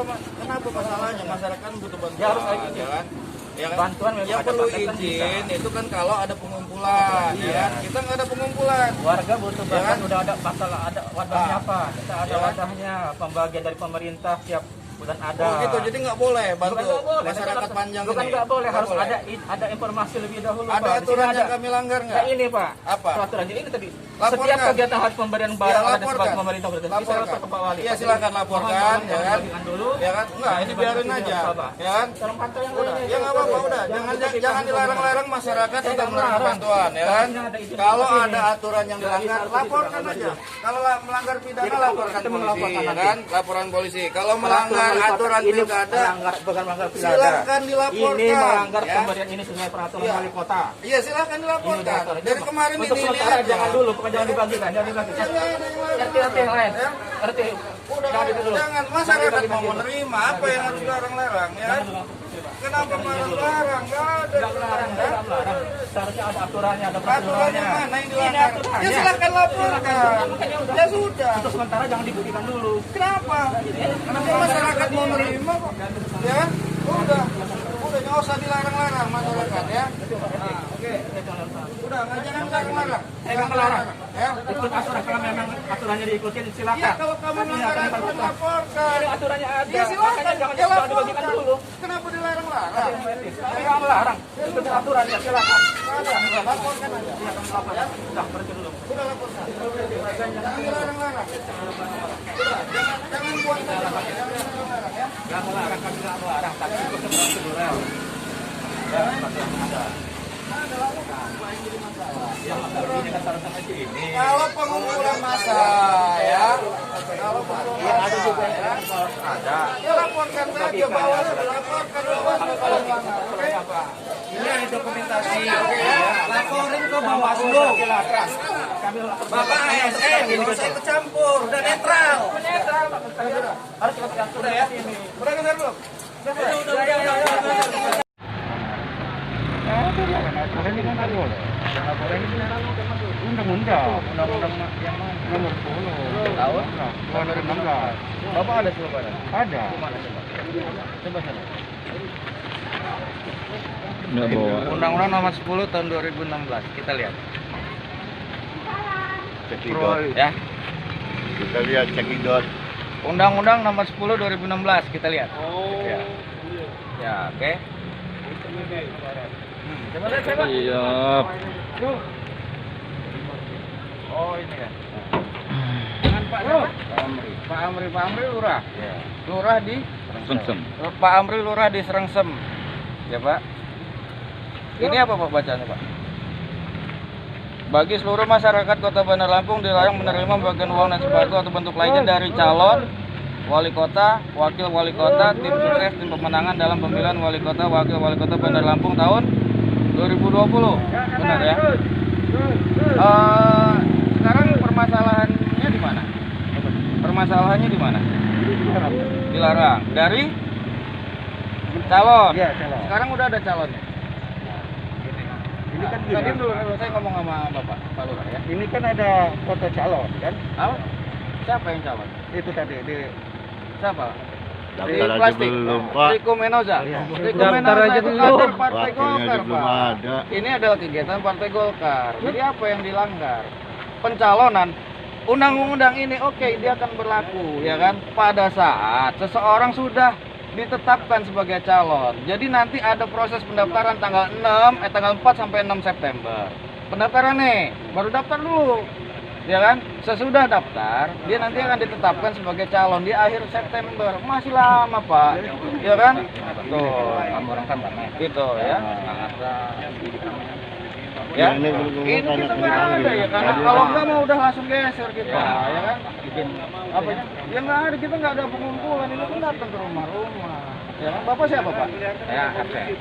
masalahnya masyarakat butuh bantuan, Ya, harus kayak gitu. ya kan? Ya kan? Bantuan memang yang ada, perlu paket kan izin itu kan kalau ada pengumpulan, ya kan? Kita nggak ada pengumpulan. Warga butuh Ya bahkan kan? udah ada masalah, ada wadahnya Ah. apa? Kita ada Ya kan? wadahnya, pembagian dari pemerintah tiap bulan ada. Oh gitu, jadi nggak boleh bantu Bukan nggak boleh, masyarakat panjang bukan ini. nggak boleh, Nggak harus ada informasi lebih dahulu. Ada Pak. Di sini aturan yang ada. kami langgar nggak? Kayak ini Pak. Apa? Peraturannya ini tadi. Laporkan. Setiap kegiatan harus pemberian barang Ya, ada laporkan. sebagai pemerintah berarti. Bisa Laporkan. lapor ke Pak Wali. Iya, silakan laporkan, ya kan? Dulu. Ya kan? Enggak, ini biarin aja. Ya kan? Dalam pantau yang Udah, lainnya. ya nggak apa-apa udah. Jangan dilarang-larang masyarakat untuk menerima bantuan, ya kan? Kalau ada aturan yang dilanggar, laporkan aja. Kalau melanggar pidana, laporkan polisi, ya kan? Laporan polisi. Kalau melanggar aturan pilkada, bukan melanggar pidana. silakan dilaporkan. Ini melanggar ya. pemberian ini sesuai peraturan Iya. wali kota. Iya, silakan dilaporkan. Dari kemarin Untuk ini sementara aja. jangan dulu, pokoknya jangan dibagikan, jangan dibagikan. RT yang lain, RT. Udah, Jangan itu dulu. jangan masyarakat mau menerima apa yang harus dilarang-larang, ya? Kenapa melarang? Nggak ada Nggak melarang, ya? nggak melarang. Seharusnya ada aturannya, ada Aturannya peraturannya. mana yang Ini dilanggar? aturannya. Ya silakan laporkan. Makanya udah. Ya sudah. Untuk sementara jangan dibagikan dulu. Kenapa? Kenapa masyarakat mau menerima kok? Ya? Udah nggak usah dilarang-larang masyarakat, ya. Nah, oke. Udah, jangan dilarang-larang. Nggak melarang. Ya. Ikut aturan, kalau memang aturannya diikutin silakan. Ya, kalau kamu melanggar aturan, laporkan. Ini aturannya ada. Ya silakan. Makanya jangan Ya, jangan dibagikan laporkan. dulu. Kenapa dilarang-larang? Nggak melarang. Ikut aturan ya silakan. Laporkan aja. Iya, kamu lapor ya. Udah, berarti dulu. Udah laporkan. Jangan dilarang-larang. Udah, jangan buat jangan dilarang-larang, ya. Nggak melarang, kami nggak melarang. Tapi ikut prosedural. Ya, peraturan ada. Ya, masalah ini kan seharusnya masih ini. Kalau pengumpulan massa, ya. Kalau pengumpulan Ada juga yang ada. ya laporkan saja, bawa laporkan kalau melanggar. Oke? Ini ada dokumentasi, oke ya. Laporin ke Bawaslu. Kami lapor. Bapak ASN, nggak usah ikut campur, udah netral. Netral, Pak. Harus ikut aturan ya. Udah dengar belum? Undang-undang yang nomor 10 tahun 2016. Bapak ada selebaran? Ada. Coba sana. Undang-Undang nomor 10 tahun 2016. Kita lihat. Cekidot. Ya. Kita lihat cekidot. Undang-Undang nomor 10 2016. Kita lihat. Ya. Ya, oke. Coba lihat, coba. Iya. Oh, ini kan. Dengan Pak siapa? Pak Amri lurah. Ya. Lurah di Sengsem. Pak Amri lurah di Serengsem. Ya, Pak. Ini apa Pak bacanya, Pak? Bagi seluruh masyarakat Kota Bandar Lampung dilarang menerima pembagian uang dan sembako atau bentuk lainnya dari calon wali kota, wakil wali kota, tim sukses, tim pemenangan dalam pemilihan wali kota, wakil wali kota Bandar Lampung tahun 2020. Benar ya? Sekarang permasalahannya di mana? Permasalahannya di mana? Dilarang. Dari calon. Iya, calon. Sekarang udah ada calonnya. Ini kan Tadi dulu saya ngomong sama Bapak Pak Lurah ya. ini kan ada foto calon kan? Apa? Siapa yang calon? Itu tadi di Siapa? Daftar aja belum, Pak. Riko Menoza. Iya. Riko Daftar Menoza aja itu dulu. kader Partai Wakilnya Golkar, aja belum Pak. ada. Ini adalah kegiatan Partai Golkar. Jadi apa yang dilanggar? Pencalonan. Undang-undang ini oke, dia akan berlaku ya kan pada saat seseorang sudah ditetapkan sebagai calon. Jadi nanti ada proses pendaftaran tanggal 4 sampai 6 September. Pendaftaran nih, baru daftar dulu. ya kan? Sesudah daftar, dia nanti akan ditetapkan sebagai calon di akhir September. Masih lama, Pak. Ya kan? Tuh, kamu orang kan gitu ya. Ya, ini kita nggak ada ya, karena kalau nggak mau udah langsung geser kita, ya kan? Apa ya? Ya nggak ada, kita nggak ada pengumpulan, ini kan datang ke rumah-rumah. Ya kan, Bapak siapa, Pak? Ya,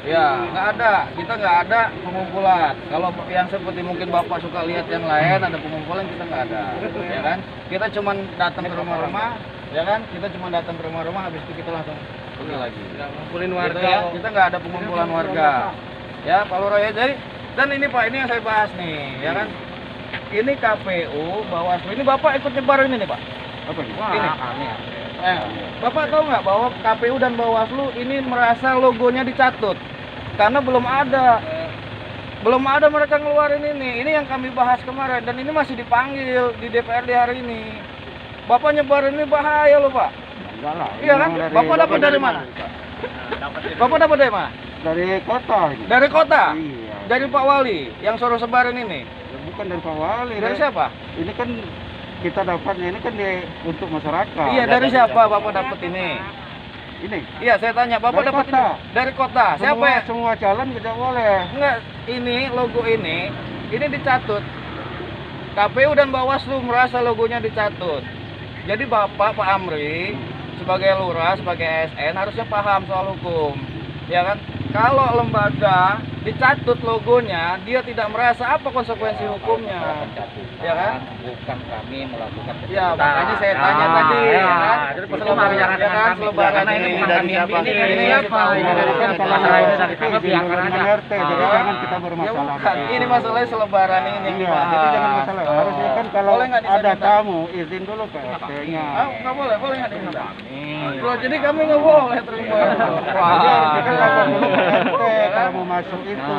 Ya, nggak ada, kita nggak ada pengumpulan. Kalau yang seperti mungkin Bapak suka lihat yang lain, ada pengumpulan, kita nggak ada, ya kan? Kita cuma datang ke rumah-rumah, ya kan? Kita cuma datang ke rumah-rumah, habis itu kita langsung pergi lagi. Ngumpulin warga. Gitu ya, kita nggak ada pengumpulan warga. Ya, Pak Lurah ya, jadi dan ini Pak, ini yang saya bahas nih, ya kan? Ini KPU, Bawaslu, ini Bapak ikut nyebar ini nih Pak. Apa ini? Bapak tahu nggak bahwa KPU dan Bawaslu ini merasa logonya dicatut karena belum ada mereka ngeluarin ini yang kami bahas kemarin dan ini masih dipanggil di DPRD hari ini. Bapak nyebarin ini bahaya loh Pak. Enggak lah. Iya kan? Bapak dapat dari mana? Bapak dapat dari mana? Dari kota. Dari kota? Iya. Dari Pak Wali yang suruh sebarin ini? Bukan dari Pak Wali. Dari siapa? Ini kan kita dapatnya ini kan untuk masyarakat. Iya, dari siapa Bapak dapat ini? Ini. Iya, saya tanya, Bapak dapat ini dari kota. Siapa ya? Semua jalan tidak boleh. Enggak, ini logo ini dicatut. KPU dan Bawaslu merasa logonya dicatut. Jadi Bapak Pak Amri sebagai lurah, sebagai ASN harusnya paham soal hukum. Ya kan? Kalau lembaga dicatut logonya, dia tidak merasa apa konsekuensi hukumnya. Ya kan? Bukan kami melakukan Ya, makanya saya tanya tadi, ya kan? Selebaran, ya kan? Selebaran ini dari siapa? Ini apa? Ini dari kan kalau Masalah ini dari kami bilang RT, jadi jangan kita bermasalah. Bukan, ini masalahnya selebaran ini yang Iya, dibahas. jadi jangan masalah. Harusnya kan kalau Boleh nggak ada diminta? tamu izin dulu ke RT-nya. Nggak boleh nggak diminta? Loh, jadi kami nggak boleh terima. Jadi kan lapor dulu ke RT kalau mau masuk itu.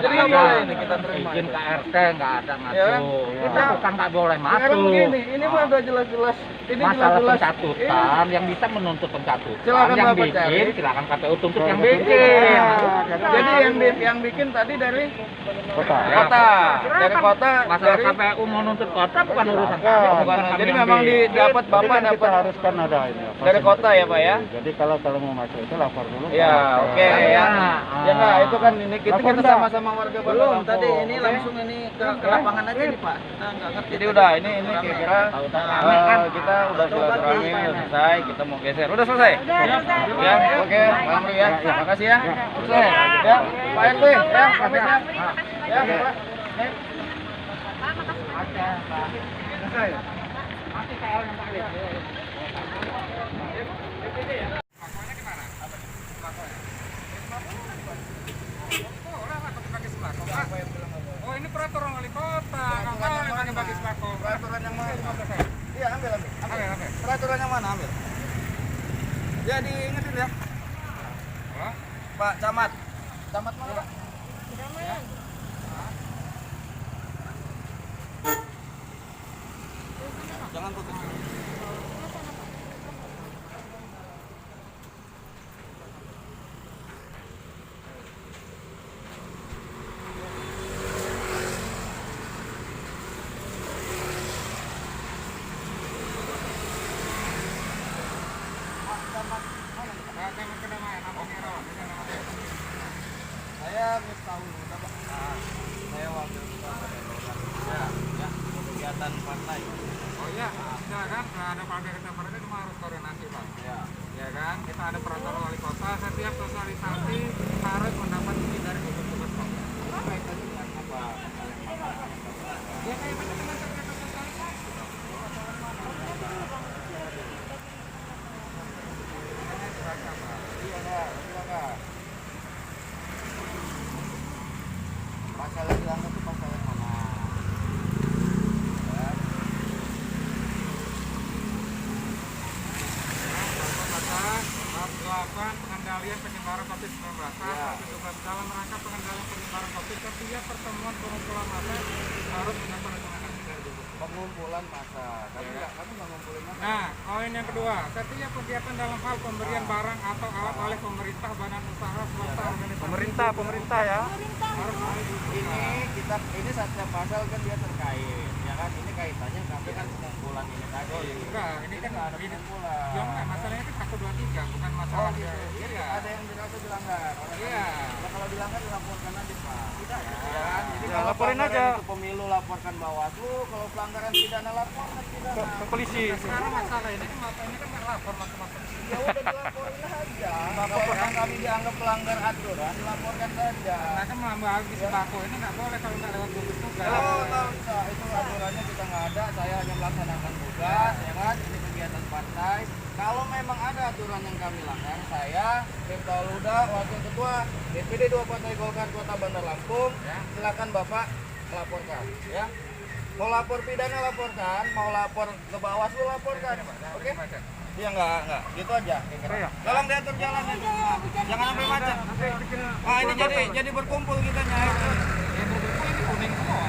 Jadi nggak boleh ini kita terima. izin ke RT nggak ada Ya kan? masuk. Kita Bukan nggak boleh sekarang masuk. begini, ini mah udah jelas-jelas. Ini Masalah jelas-jelas. pencatutan yang bisa menuntut pencatutan Silakan yang Bapak bikin cari. silakan KPU tuntut yang bikin. Jadi yang bikin tadi dari Kota. kota, dari kota, Masalah dari KPU mau nuntut kota bukan urusan Enggak, kami, bukan. kami Jadi yang memang bikin. didapat Jadi Bapak kan kita dapat harus kan ada ini. apa, dari kota ya Pak ya? Jadi kalau mau masuk itu lapor dulu. ke Ya, RT. oke ya. Ya nggak, itu kan ini kita Lapor nggak? sama-sama warga Belum tadi ini langsung ini ke lapangan aja nih Pak. Kita nggak ngerti. Jadi udah ini kira-kira kita udah silaturahmi udah selesai, kita mau geser. Udah selesai? Ya, oke, Pak Amri ya. Makasih ya. Selesai. Ya, Pak RT ya, habisnya. Ya, Pak. Nih. Selesai. Oh, ini peraturan wali kota. Nggak boleh pakai bagi sembako. Peraturan yang mana? Iya, ambil. Peraturan yang mana ambil? Ya diingetin ya. Pak Camat. Camat mana, Pak? Jangan putus. Saya tahu Pak. Saya wakil ketua ya, kegiatan partai. Oh iya, ya kan, ada partai cuma harus koordinasi Pak. Ya kan, kita ada peraturan wali kota, setiap sosialisasi harus mendapat izin dari gugus tugas kota. Kaitannya dengan apa? Ya kayak dengan kegiatan sosialisasi. Masalah dianggap itu masalah yang mana? Melakukan pengendalian penyebaran COVID-19 dalam rangka pengendalian penyebaran COVID, setiap pertemuan pengumpulan massa harus mendapat rekomendasi dari gugus tugas. pengumpulan massa. Kami nggak ngumpulin massa. Nah, poin yang kedua, setiap kegiatan dalam hal pemberian barang atau alat oleh pemerintah, badan usaha, swasta, organisasi. Pemerintah ya. Ini setiap pasal kan dia terkait, ya kan? Ini kaitannya kami kan pengumpulan ini tadi. Enggak, ini kan nggak ada pengumpulan. Ya enggak, masalahnya kan 1, 2, 3, bukan masalah gitu. Iya. Ada yang dirasa dilanggar. Iya. Ya, kalau dilanggar dilaporkan aja Pak. Tidak ya. Kan? Jadi Ya, kalau laporin pelanggaran aja. itu pemilu laporkan Bawaslu, kalau pelanggaran pidana laporkan pidana. Ke polisi. Sekarang masalah ini kan nggak lapor masuk-masuk. Ya udah dilaporin aja. Kalau yang kami dianggap pelanggar aturan, dilaporkan saja. Nah kan membagi sembako ini nggak boleh kalau nggak lewat gugus tugas. Oh, nggak usah. Itu aturannya kita nggak ada. Saya hanya melaksanakan tugas, ya kan? Ini kegiatan partai. Kalau memang ada aturan yang kami langgar, saya Miftah Huda, Wakil Ketua DPD 2 Partai Golkar Kota Bandar Lampung, silakan Bapak laporkan, ya. Mau lapor pidana laporkan, mau lapor ke Bawaslu laporkan, oke? Iya enggak, gitu aja. Tolong diatur jalan ya, jangan sampai macet. Nah ini jadi berkumpul kita nya. Ini kuning semua.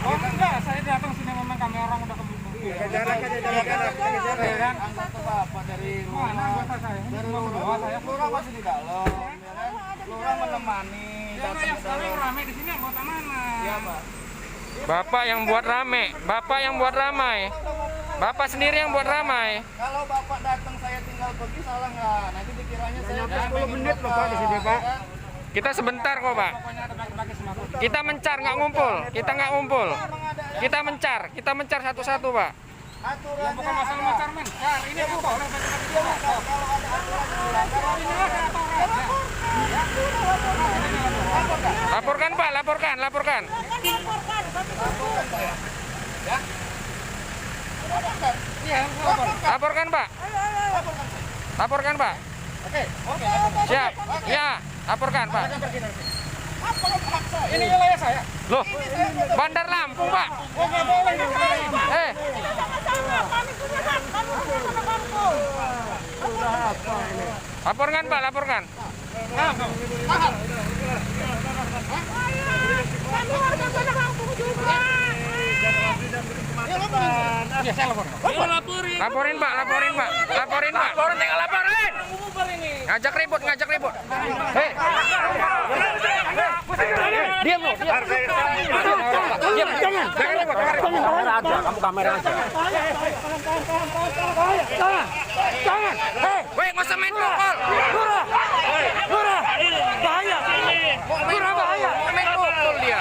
Oh enggak, saya datang sini memang kami orang udah kembali. Jarak anggota Bapak dari rumah, dari lurah masih di dalam, ya kan? Lurah menemani. Yang ramai di sini anggota mana? Iya Pak. Bapak yang buat rame, Bapak yang buat ramai. Bapak sendiri yang buat ramai. Kalau Bapak datang saya tinggal pergi salah nggak? Nanti dikiranya saya 10 menit loh Pak di sini Pak. Kita sebentar kok Pak. Kita mencar nggak ngumpul. Kita nggak ngumpul. Kita mencar satu-satu Pak. Aturannya bukan masalah mencar. Ini apa orang Laporkan Pak, laporkan. Laporkan Pak. Oke. Siap. Ya, laporkan Pak. Ini wilayah saya. Loh, Bandar Lampung Pak. Laporkan Pak, laporkan. Ya, saya laporin. Laporin Pak. Tinggal laporin. Ngajak ribut. Hei. Diam lo. Diam. Jangan ribut. Kamu kamera aja. Jangan. Hei, nggak usah main pukul. Lurah. Bahaya. Lurah bahaya. Main pukul dia.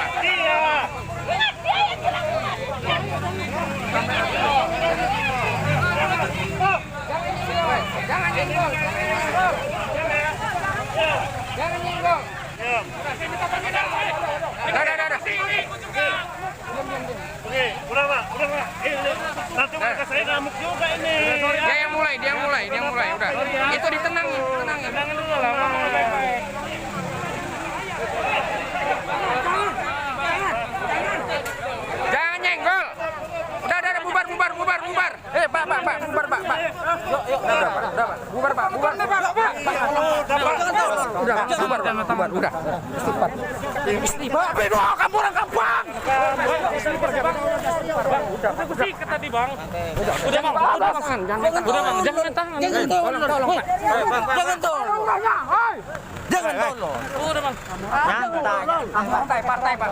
Jangan nyenggol. Udah. Oke, udah Pak. Nanti mereka saya ngamuk juga ini. Dia yang mulai. Udah. Itu ditenangin. Tenangin dulu lah, ngomong baik-baik. Jangan nyenggol. Udah, bubar. Pak, bubar, Pak. Yuk. Udah, bubar, Pak. Udah. Istighfar. Kamu orang kampung. Udah. Tadi Bang. Udah, Bang. Jangan tahan. Tolong. Jangan tolong. Udah Bang. Partai, Pak.